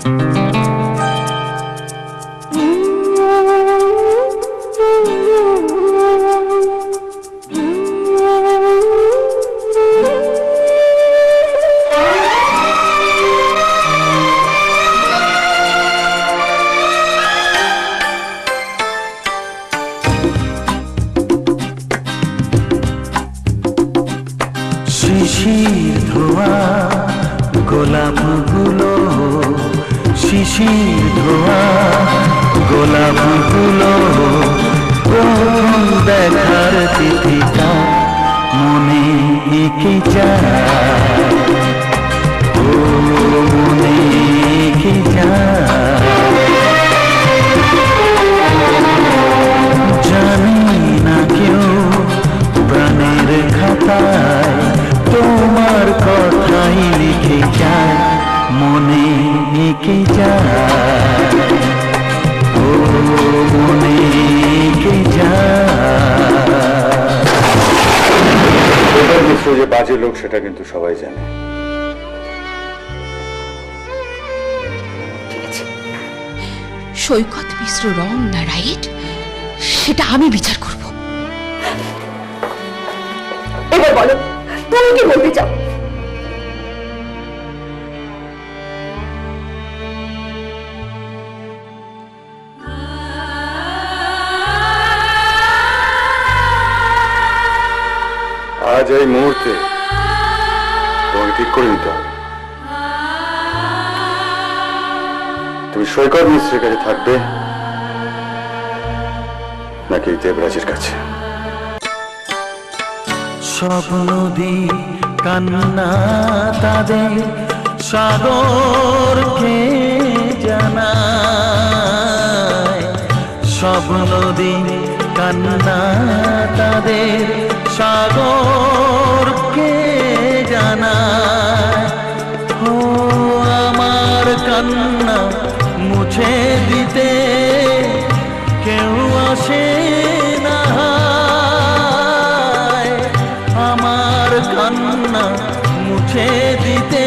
শিশির ধোয়া গোলাপগুলো, শিশির ধোয়া গোলাপগুলো, প্রথম দেখার তিথিটা মনে এঁকে যায়, ও মনে এঁকে যায়। জানি না কেউ প্রাণের খাতায় তোমার কথাই লিখে যায়, মনে এঁকে যায়, ও মনে এঁকে যায়। মিশ্র যে বাজে লোক সেটা কিন্তু সবাই জানে। সৈকত মিশ্র রং না রাইট সেটা আমি বিচার করব। এবার বলো তুমি কি বলতে চাও? আজ এই মুহূর্তে তোমাকে ঠিক করে নিতে হবে, তুমি সৈকত মিশ্রের কাছে থাকবে নাকি দেবরাজের কাছে। সব নদী কান্না তাদের সাগরকে জানায়, সব নদী কান্না তাদের সাগরকে জানায়, ও আমার কান্না মুছে দিতে কেউ আসে না, আমার কান্না মুছে দিতে